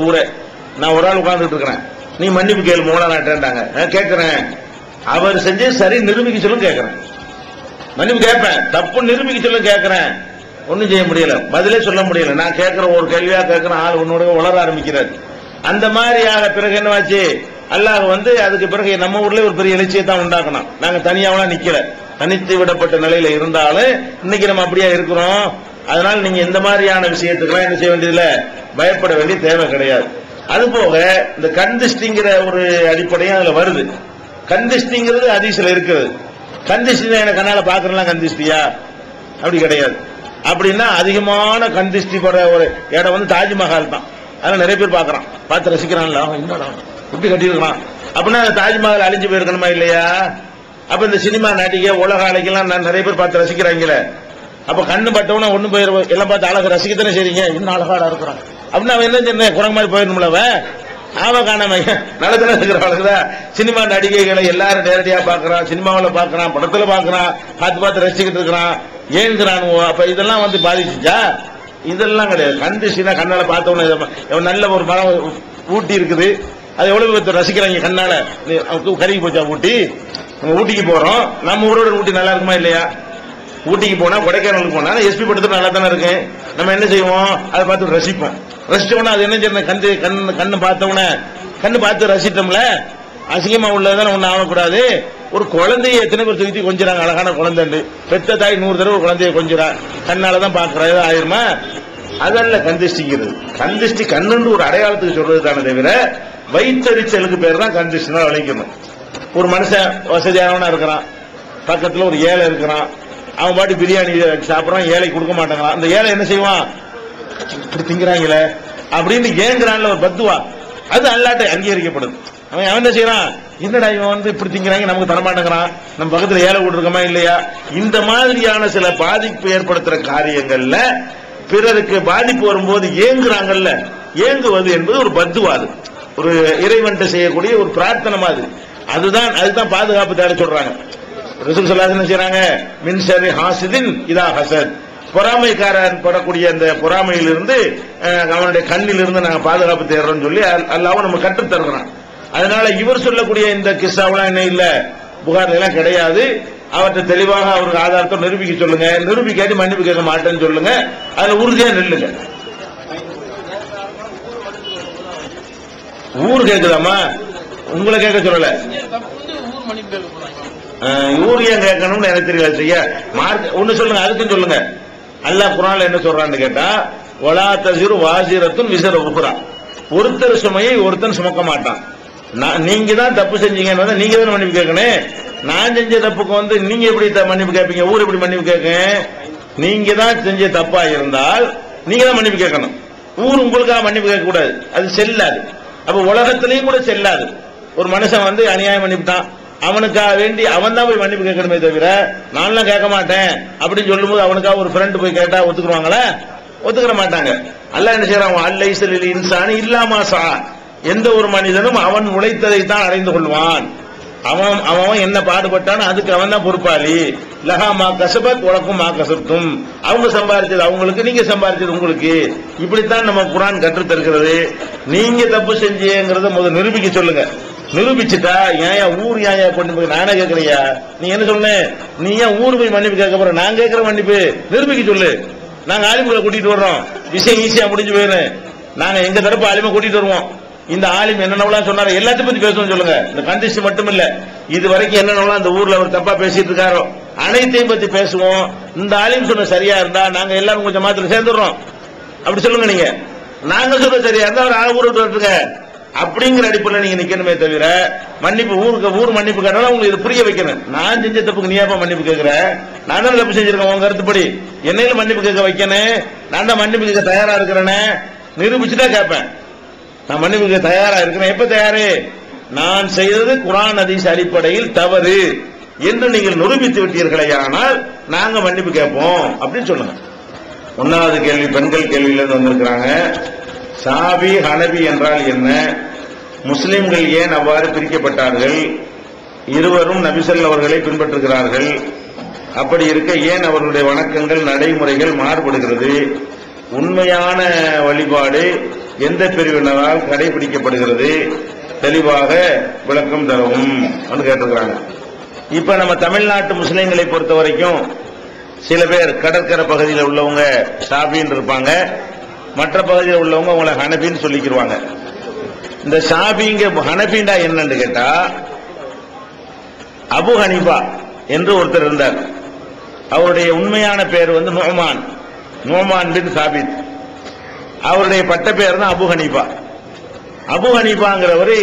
ஊரே நான் ஒரு ஆள் உட்கார்ந்துட்டு இருக்கிறேன், நீ மன்னிப்பு கேளு மௌலானாட்டாங்க. கேட்கிறேன், அவர் செஞ்சு சரி நிரூபிக்க சொல்லும் கேட்கிறேன், மன்னிப்பு கேட்பேன், தப்பு நிரூபிக்க சொல்லும் கேட்கிறேன், ஒன்னும் செய்ய முடியல, பதிலே சொல்ல முடியல. நான் கேட்கிற ஒரு கேள்வியா கேட்கிறேன், ஆள் உன்னோட உளர ஆரம்பிக்கிறார். அந்த மாதிரியாக பிறகு என்னவாச்சு, அல்லாஹ் அதுக்கு பிறகு நம்ம ஊர்ல ஒரு பெரிய எழுச்சியை தான் உண்டாக்கணும். நாங்க தனியாவெல்லாம் நிக்கல, தனித்து விடப்பட்ட நிலையில இருந்தாலும் இன்னைக்கு நம்ம அப்படியே இருக்கிறோம். அதனால நீங்க இந்த மாதிரியான விஷயத்துக்கெல்லாம் என்ன செய்ய வேண்டியதில்ல, பயப்பட வேண்டிய தேவை கிடையாது. அது போக இந்த கந்திஷ்டிங்கிற ஒரு அடிப்படையும் அதுல வருது. கந்திஷ்டிங்கிறது ஹதீஸ்ல இருக்குது. கந்திஷ்டி எனக்கு கண்ணால பாக்குறேன் கந்திஷ்டியா, அப்படி கிடையாது. அப்படின்னா அதிகமான கந்திஷ்டி படுற ஒரு இடம் தாஜ்மஹால் தான். அதனால நிறைய பேர் பாக்குறான், பார்த்து ரசிக்கிறான்ல, என்னடா இப்படி கட்டிருக்கலாம் அப்படின்னா தாஜ்மஹால் அழிஞ்சு போயிருக்கணுமா இல்லையா? அப்ப இந்த சினிமா நடிகை உலக அழகெல்லாம் நிறைய பேர் பார்த்து ரசிக்கிறாங்களே, அப்ப கண்ணு பட்டவன ஒண்ணு போயிரு எல்லாம் பார்த்து அழகு ரசிக்கத்தானே செய்றீங்க, இன்னும் அழகாடா இருக்கிறான் அப்படின்னா அவன் என்ன சொன்ன குரங்கு மாதிரி போயிடணும்ல, அவன் காணாம நல்லதானே இருக்கிறான். சினிமா நடிகைகளை எல்லாரும் நேரடியா பாக்குறான், சினிமாவில் பாக்குறான், படத்துல பாக்குறான், பார்த்து ரசிக்கிட்டு இருக்கிறான், ஏங்குறான். அப்ப இதெல்லாம் பாதிச்சுச்சா? இதெல்லாம் கிடையாது. கண்டிஷனா கண்ணால பார்த்தவன நல்ல ஒரு மரம் ஊட்டி இருக்குது, அது எவ்வளவு ரசிக்கிறாங்க கண்ணால. கருகி போச்சா ஊட்டி? நம்ம ஊட்டிக்கு போறோம், நம்ம ஊரோட ஊட்டி நல்லா இருக்குமா இல்லையா? ஊட்டிக்கு போனா கொடைக்கானலுக்கு போனா எஸ்பி படத்துல நல்லா தானே இருக்கு. நம்ம என்ன செய்வோம், அதை பார்த்து ரசிப்போம். ரசிச்சோம்னா அது என்ன செய்யணும், கண்ணு பார்த்தவன கண்ணு பார்த்து ரசிட்டோம்ல, அசிங்கமா உள்ளதானே ஒண்ணு ஆகக்கூடாது. ஒரு குழந்தைய எத்தனை பேர் தூக்கி கொஞ்சிறாங்க, அழகான குழந்தை, பெத்த தாய் 100 தடவை ஒரு குழந்தைய கொஞ்சிறா, கண்ணாலதான் பாக்குறா, ஆயிருமா? அதல்ல கந்திஷ்டிங்கிறது. கந்திஷ்டி கண்ணுன்னு ஒரு அடையாளத்துக்கு சொல்றது தானே தவிர வயிற்றறிச்சலுக்கு பேர் தான் கந்திஷ்டினா விளைக்கணும். ஒரு மனுஷன் வசதியானவனா இருக்கிறான், பக்கத்துல ஒரு ஏழை இருக்கிறான், அவன் பாட்டு பிரியாணி சாப்பிடறான், ஏழை கொடுக்க மாட்டாங்களாம். அந்த ஏழை என்ன செய்வான், இப்படி திங்கிறாங்களே அப்படின்னு ஏங்குறான்ல ஒரு பத்துவா, அது அல்லாட்ட அங்கீகரிக்கப்படுது. அவன் என்ன செய்யறான், என்னடா இவன் இப்படி திங்கிறாங்க, நமக்கு தரமாட்டேங்கிறான், நம்ம பக்கத்துல ஏழை விட்டுருக்கோமா இல்லையா? இந்த மாதிரியான சில பாதிப்பு ஏற்படுத்துற காரியங்கள்ல பிறருக்கு பாதிப்பு வரும்போது ஏங்குறாங்கல்ல, ஏங்குவது என்பது ஒரு பத்துவாது, ஒரு இறைவன்ட்ட செய்யக்கூடிய ஒரு பிரார்த்தனை மாதிரி. அதுதான் பாதுகாப்பு தேட சொல்றாங்க. ரசூல் ஸல்லல்லாஹு அலைஹி வஸல்லம் செய்றாங்க, மின் ஷர்ரி ஹாசிதின் இதா ஹசத், பொறாமைக்காரன் படக்கூடிய அந்த பொறாமையிலிருந்து அவனுடைய கண்ணிலிருந்து நாங்க பாதுகாப்பு தேடுறோம்னு சொல்லி அல்லாஹ் நம்ம கற்றுத் தருகிறான். அதனால இவர் சொல்லக்கூடிய இந்த கிஸ்ஸாவெல்லாம் என்ன இல்ல, புகார் எல்லாம் கிடையாது. அவற்றை தெளிவாக அவருக்கு ஆதாரத்தை நிரூபிக்க சொல்லுங்க, நிரூபிக்காட்டி மன்னிப்பு கேட்க மாட்டேன்னு சொல்லுங்க, அதுல உறுதியா நில்லுங்க. ஊர் கேக்குதாமா, உங்களை கேட்க சொல்லல, ஊர் ஏன் கேட்கணும்னு எனக்கு தெரியல. செய்ய ஒண்ணு சொல்லுங்க, அதுக்கும் சொல்லுங்க. அல்லாஹ் குர்ஆன்ல என்ன சொல்றான்னு கேட்டா, வலா தஸிரு வாஸிரத்துன் விஸர உக்ரா, ஒருத்தர் சுமையை ஒருத்தன் சுமக்க மாட்டான். நீங்க தான் தப்பு செஞ்சீங்கன்னு நீங்க தான் மன்னிப்பு கேட்கணும். நான் செஞ்ச தப்புக்கு நீங்க எப்படி மன்னிப்பு கேட்பீங்க, ஊர் எப்படி மன்னிப்பு கேட்க? நீங்க தான் செஞ்ச தப்பா இருந்தால் நீங்க தான் மன்னிப்பு கேட்கணும். ஊர் உங்களுக்காக மன்னிப்பு கேட்க கூடாது, அது செல்லாது. அப்ப உலகத்திலையும் கூட செல்லாது. ஒரு மனுஷன் அநியாயம் பண்ணிவிட்டான், அவனுக்காக வேண்டி அவன் தான் போய் மன்னிப்பு கேட்கணுமே தவிர நான்லாம் கேட்க மாட்டேன் அப்படின்னு சொல்லும்போது அவனுக்காக ஒரு ஃப்ரெண்ட் போய் கேட்டா ஒத்துக்குருவாங்களா? ஒத்துக்கிற மாட்டாங்க. அல்லாஹ் என்ன செய்யறான், அல்லைஸ லில் இன்சானி இல்லா மா ஸா, எந்த ஒரு மனிதனும் அவன் உழைத்ததை தான் அடைந்து கொள்வான். அவன் என்ன பாடுபட்டான் அதுக்கு அவன் தான் பொறுப்பாளி. லஹா மா கஸபத் வலக்கும் மா கஸப்தும், அவங்க சம்பாதிச்சது அவங்களுக்கு, நீங்க சம்பாதிச்சது உங்களுக்கு. இப்படித்தான் நம்ம குர்ஆன் கற்றுத் தருகிறது. நீங்க தப்பு செஞ்சீங்கிறத முதல்ல நிரூபிக்க சொல்லுங்க. நிரூபிச்சுட்டா ஏன் ஊர் ஏன் கொண்டு போய் நானே கேட்கலையா, நீ என்ன சொல்ல, நீ ஏன் ஊர் போய் மன்னிப்பு கேட்க போற, நான் கேட்கிற மன்னிப்பு நிரூபிக்க சொல்லு. நாங்க ஆலிம்களை கூட்டிட்டு வர்றோம், விஷயம் ஈஸியா முடிஞ்சு போயிடும். நாங்க எங்க தரப்பு ஆலிமை கூட்டிட்டு வருவோம். இந்த ஆலிம் என்னென்னலாம் சொன்னாரு எல்லாத்தையும் பத்தி பேசணும் சொல்லுங்க. இந்த கண்டிஷன் மட்டும் இல்ல, இது வரைக்கும் என்னென்னலாம் இந்த ஊர்ல அவர் தப்பா பேசிட்டு இருக்காரோ அனைத்தையும் பத்தி பேசுவோம். இந்த ஆலிம் சொன்ன சரியா இருந்தா நாங்க எல்லாரும் கொஞ்சம் மாத்திரம் சேர்ந்துடுறோம், அப்படி சொல்லுங்க. நீங்க நாங்க சொல்ற சரியா இருந்தா அவர் ஊர் விட்டு வரட்டுங்க அப்படிங்கிற அடிப்படையில் நீங்க நிக்கணுமே தவிர மன்னிப்பு ஊர் மன்னிப்பு கேட்டாலும் உங்களுக்கு இது புரிய வைக்கணும். நான் செஞ்ச தப்புக்கு நீ ஏப்பா மன்னிப்பு கேட்கிற, நான் தான் தப்பு செஞ்சிருக்கேன் உங்க கருத்துப்படி, என்னையில மன்னிப்பு கேட்க வைக்கணும். நான் தான் மன்னிப்பு கேட்க தயாரா இருக்கிறேன்னு நிரூபிச்சுட்டா கேட்பேன். நான் மன்னிப்பு கேட்க தயாரா இருக்கிறேன். எப்ப தயாரு, நான் செய்தது குர்ஆன் ஹதீஸ் அடிப்படையில் தவறு என்று நீங்கள் நிரூபித்து விட்டீர்களே, ஆனால் நாங்க மன்னிப்பு கேட்போம் அப்படின்னு சொல்லுங்க. 1வது கேள்வி பெண்கள் கேள்வியிலிருந்து வந்திருக்கிறாங்க. சாபி ஹனபி என்றால் என்ன, முஸ்லிம்கள் ஏன் அவ்வாறு பிரிக்கப்பட்டார்கள், இருவரும் நபிசல் அவர்களை பின்பற்றுகிறார்கள், அப்படி இருக்க ஏன் அவர்களுடைய வணக்கங்கள் நடைமுறைகள் மாறுபடுகிறது, உண்மையான வழிபாடு எந்த பிரிவினரால் கடைபிடிக்கப்படுகிறது தெளிவாக விளக்கம் தரவும் கேட்டிருக்கிறாங்க. இப்ப நம்ம தமிழ்நாட்டு முஸ்லிம்களை பொறுத்த வரைக்கும் சில பேர் கடற்கரை பகுதியில் உள்ளவங்க ஷாஃபின்னு இருப்பாங்க, மற்ற பகுதியில் உள்ளவங்க உங்களை ஹனபின்னு சொல்லிக்கிடுவாங்க. இந்த ஷாஃபிங்க ஹனபிண்டா என்னன்னு கேட்டா, அபு ஹனீஃபா என்று ஒருத்தர் இருந்தார். அவருடைய உண்மையான பேர் வந்து நுஅமான் பின் சாபித். அவருடைய பட்ட பேர் தான் அபு ஹனீஃபா. அபு ஹனீஃபாங்கிறவரு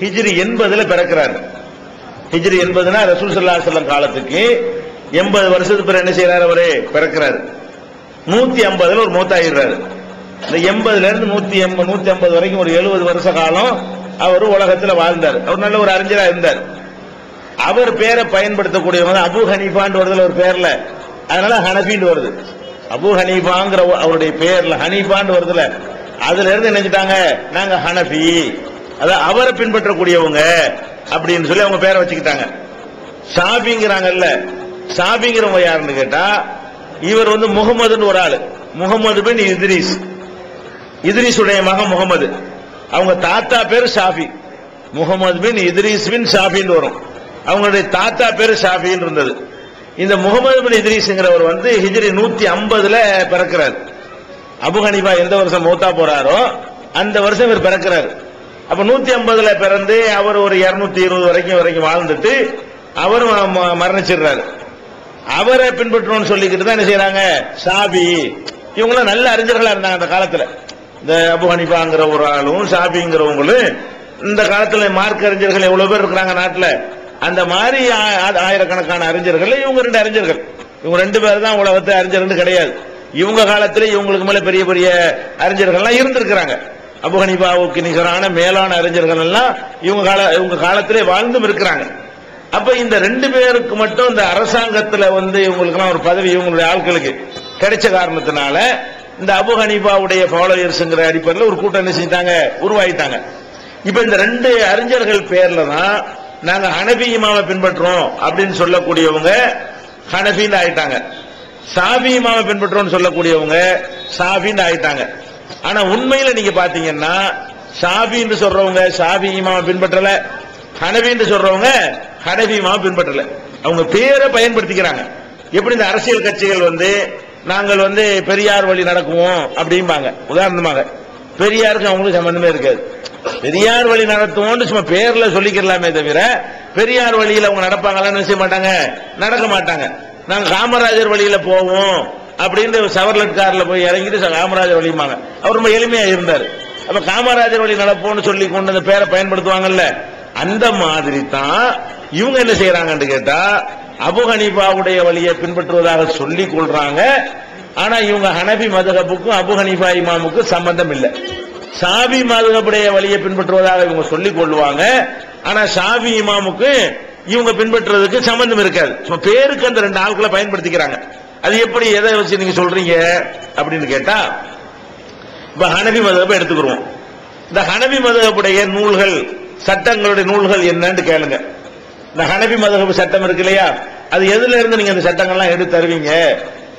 ஹிஜ்ரி 80 பிறக்கிறார். ஹிஜ்ரி 80 ரசூல் ஸல்லல்லாஹு அலைஹி வஸல்லம் காலத்துக்கு 80 வருஷத்துக்கு பிறகு என்ன செய்யறாரு? அவரு பிறக்கிறார். 150 ஒரு மௌத்தாயிடுறாரு. இந்த 80ல இருந்து 150 வரைக்கும் ஒரு 70 வருஷ காலம் அவர் உலகத்தில் வாழ்ந்தார். அவர் நல்ல ஒரு அறிஞரா இருந்தார். அவர் பேரை பயன்படுத்தக்கூடியவங்க அபு ஹனீஃபான்னு வருதுல ஒரு பேர்ல, அதனால ஹனபின்னு வருது. அபு ஹனீஃபாங்கிற அவருடைய பேர்ல ஹனீஃபான்னு வருதுல, அதுல இருந்து நினைச்சிட்டாங்க நாங்க ஹனபி, அதாவது அவரை பின்பற்றக்கூடியவங்க அப்படின்னு சொல்லி அவங்க பேரை வச்சுக்கிட்டாங்க. ஷாஃபிங்கிறாங்கல்ல, ஷாஃபிங்கிறவங்க யாருன்னு கேட்டா, இவர் வந்து முகமதுன்னு ஒரு ஆளு, முகமது பின் இத்ரீஸ், இத்ரீஸுடைய மகன் முகமது. அவங்க தாத்தா பேரு ஷாஃபி, முகமது பின் இத்ரீஸ் பின் ஷாஃபின்னு வரும். அவங்களுடைய தாத்தா பேரு ஷாஃபின்னு இருந்தது. இந்த முகமது பின் இத்ரீஸ்ங்கிறவர் வந்து ஹிஜ்ரி 150 பிறக்கிறார். அபு ஹனீஃபா எந்த வருஷம் மௌத்தா போறாரோ அந்த வருஷம் இவர் பிறக்கிறார். அப்ப 150 பிறந்து அவர் ஒரு 220 வரைக்கும் வாழ்ந்துட்டு அவர் மரணிச்சிடுறாரு. அவரை பின்பற்றணும்னு சொல்லிக்கிட்டு தான் என்ன செய்யறாங்க ஷாஃபி. இவங்களும் நல்ல அறிஞர்களா இருந்தாங்க அந்த காலத்துல. இந்த அபு ஹனீஃபாங்கிற ஒரு ஆளும் ஷாஃபிங்கிறவங்களும் இந்த காலத்துல மார்க்க அறிஞர்கள் எவ்வளவு பேர் இருக்கிறாங்க நாட்டுல, அந்த மாதிரி ஆயிரக்கணக்கான அறிஞர்கள் இவங்க 2 அறிஞர்கள். இவங்க 2 பேர் தான் உலகத்தை அறிஞர்கள் கிடையாது. இவங்க காலத்துல இவங்களுக்கு மேல பெரிய பெரிய அறிஞர்கள்லாம் இருந்திருக்கிறாங்க. அபு ஹனீஃபாவுக்கு நிகரான மேலான அறிஞர்கள் எல்லாம் இவங்க காலத்திலே வாழ்ந்தும் இருக்கிறாங்க. அப்ப இந்த 2 பேருக்கு மட்டும் இந்த அரசாங்கத்துல வந்து இவங்களுக்கு ஒரு பதவி இவங்களுடைய ஆட்களுக்கு கிடைச்ச காரணத்தினால இந்த அபு ஹனீஃபாவுடைய ஃபாலோயர்ஸ்ங்கிற அடிப்படையில் ஒரு கூட்டம் என்ன செஞ்சாங்க, உருவாயிட்டாங்க. இப்ப இந்த 2 அறிஞர்கள் பேர்ல தான் நாங்க ஹனபி இமாமை பின்பற்றோம் அப்படின்னு சொல்லக்கூடியவங்க ஹனபின்னு ஆயிட்டாங்க. ஷாஃபி இமாமை பின்பற்றோம்னு சொல்லக்கூடியவங்க ஷாஃபின்னு ஆயிட்டாங்க. ஆனா உண்மையில நீங்க பாத்தீங்கன்னா ஷாஃபி என்று சொல்றவங்க ஷாஃபி இமாமை பின்பற்றல, ஹனபி என்று சொல்றவங்க ஹனபி இமாமை பின்பற்றல. அவங்க பேரை பயன்படுத்திக்கிறாங்க. எப்படி இந்த அரசியல் கட்சிகள் வந்து நாங்கள் வந்து பெரியார் வழி நடக்குவோம் அப்படிம்பாங்க. உதாரணமாக பெரியாருக்கு அவங்களுக்கு சம்பந்தமே இருக்காது. பெரியார் வழி நடத்துவோம் சும்மா பேர்ல சொல்லிக்கலாமே தவிர பெரியார் வழியில் அவங்க நடப்பாங்களான்னு செய்ய மாட்டாங்க, நடக்க மாட்டாங்க. நாங்க காமராஜர் வழியில போவோம் அப்படின்னு சவர்லட் கார்ல போய் இறங்கிட்டு காமராஜர் வழியுமாங்க. அவர் ரொம்ப எளிமையா இருந்தார். அப்ப காமராஜர் வழி நடப்போம்னு சொல்லி கொண்டு அந்த பேரை பயன்படுத்துவாங்கல்ல, அந்த மாதிரி தான் இவங்க என்ன செய்யறாங்கன்னு கேட்டா அபு ஹனீஃபாவுடைய வழியை பின்பற்றுவதாக சொல்லிக் கொள்றாங்க. ஆனா இவங்க ஹனபி மதுஹபுக்கும் அபு ஹனீஃபா இமாமுக்கும் சம்பந்தம் இல்லை. ஷாஃபி மதுஹபுடைய வழியை பின்பற்றுவதாக இவங்க சொல்லிக் கொள்வாங்க. ஆனா ஷாஃபி இமாமுக்கு இவங்க பின்பற்றுறதுக்கு சம்பந்தம் இருக்காது. பேருக்கு அந்த 2 ஆட்களை பயன்படுத்திக்கிறாங்க. அது எப்படி எதை வச்சு நீங்க சொல்றீங்க அப்படின்னு கேட்டா, இப்ப ஹனபி மதுஹபை எடுத்துக்கிறோம். இந்த ஹனபி மதுஹபுடைய நூல்கள் சட்டங்களுடைய நூல்கள் என்னன்னு கேளுங்க. இந்த ஹனபி மதுஹப் சட்டம் இருக்கு இல்லையா, அது எதுல இருந்து நீங்க அந்த சட்டங்கள்லாம் எடுத்து தருவீங்க,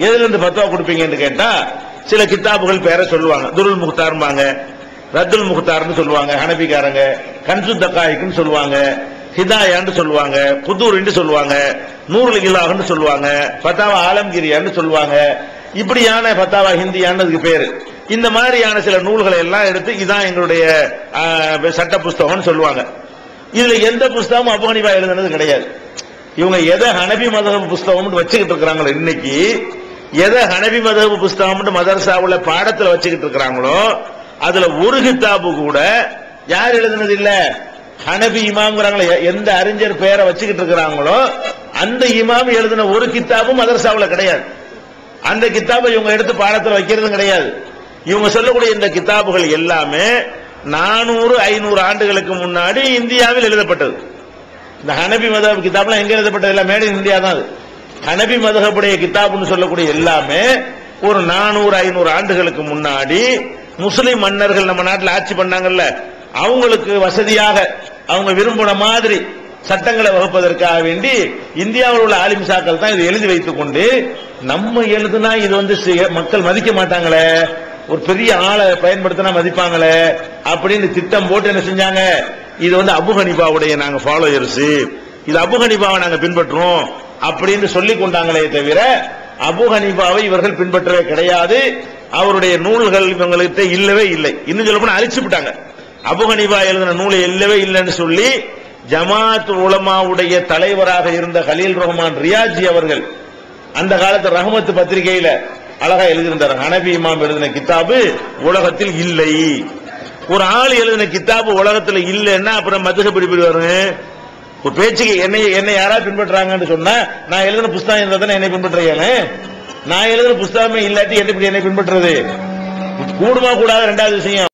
எதுல இருந்து ஃபத்வா கொடுப்பீங்கன்னு கேட்டா சில கித்தாபுகள் பேரை சொல்லுவாங்க. துருல் முக்தார்பாங்க, ரத்துல் முக்தார்னு சொல்லுவாங்க ஹனபிக்காரங்க, கன்சு தக்காய்க்குன்னு சொல்லுவாங்க, ஹிதாயான்னு சொல்லுவாங்க, புதூர்ன்னு சொல்லுவாங்க, நூறுல் இலாஹ்னு சொல்லுவாங்க, ஃபத்தாவா ஆலம்கிரியான்னு சொல்லுவாங்க. இப்படியான ஃபத்தாவா ஹிந்தியான்னு பேரு. இந்த மாதிரியான சில நூல்களை எல்லாம் எடுத்து இதான் எங்களுடைய சட்ட புஸ்தகம்னு சொல்லுவாங்க. இதுல எந்த புஸ்தகமும் அபு ஹனீஃபா எழுதுனது கிடையாது. இவங்க எதை ஹனபி மதுஹப் புஸ்தகம் வச்சுக்கிட்டு இருக்கிறாங்களோ, இன்னைக்கு எதை ஹனபி மதுஹப் புஸ்தகம் மதரசாவுல பாடத்துல வச்சுக்கிட்டு இருக்கிறாங்களோ அதுல ஒரு கித்தாபு கூட யார் எழுதுனது இல்ல, ஹனபி இமாம்ங்கிறாங்களோ, எந்த அறிஞர் பேரை வச்சுக்கிட்டு இருக்கிறாங்களோ அந்த இமாம் எழுதின ஒரு கித்தாபும் மதரசாவுல கிடையாது. அந்த கித்தாபை இவங்க எடுத்து பாடத்தில் வைக்கிறது கிடையாது. இவங்க சொல்லக்கூடிய இந்த கித்தாபுகள் எல்லாமே 400-500 ஆண்டுகளுக்கு முன்னாடி இந்தியாவில் எழுதப்பட்டது. இந்த ஹனபி மதுஹப் கிதாப்லாம் எங்க எழுதப்பட்டது இல்ல, மேட் இன் இந்தியா தான். அது ஹனபி மதுஹபுடைய கிதாப்னு சொல்லக்கூடிய எல்லாமே ஒரு 400-500 ஆண்டுகளுக்கு முன்னாடி முஸ்லிம் மன்னர்கள் நம்ம நாட்டில் ஆட்சி பண்ணாங்கல்ல, அவங்களுக்கு வசதியாக அவங்க விரும்பின மாதிரி சட்டங்களை வகுப்பதற்காக வேண்டி இந்தியாவில் உள்ள ஆலிம்சாக்கள் தான் இதை எழுதி வைத்துக் கொண்டு, நம்ம எழுதுனா இது வந்து மக்கள் மதிக்க மாட்டாங்களே, ஒரு பெரிய ஆளை பயன்படுத்தினா மதிப்பாங்களே அப்படின்னு திட்டம் போட்டு என்ன செஞ்சாங்க, இது வந்து அபு ஹனீஃபாவுடைய நாங்க ஃபாலோயர்ஸ், இது அபு ஹனீஃபாவை நாங்க பின்பற்றுறோம் அப்படின்னு சொல்லி கொண்டாங்களே தவிர அபு ஹனீஃபாவை இவர்கள் பின்பற்றவே கிடையாது. அவருடைய நூல்கள் இவங்களுக்கு இல்லவே இல்லை. இன்னும் சொல்ல போனா அழிச்சு விட்டாங்க. அபு ஹனீஃபா எழுதின நூலை இல்லவே இல்லைன்னு சொல்லி ஜமாத் உலமாவுடைய தலைவராக இருந்த கலீல் ரஹ்மான் ரியாஜி அவர்கள் அந்த காலத்து ரஹமத் பத்திரிகையில அழகா எழுதியிருந்தார். ஹனபி இமாம் எழுதின கிதாபு உலகத்தில் இல்லை. ஒரு ஆள் எழுதின கிதாபு உலகத்தில் இல்லைன்னா அப்புறம் மதுஹப் எப்படி வரும்? ஒரு பேச்சுக்கு என்னை யாராவது பின்பற்றாங்கன்னு சொன்னா நான் எழுதின புஸ்தகம் இருந்தா தானே என்னை பின்பற்றுறீங்க. நான் எழுதின புஸ்தகமே இல்லாட்டி என்னை பின்பற்றுறது கூடுமா கூடாது. ரெண்டாவது விஷயம்,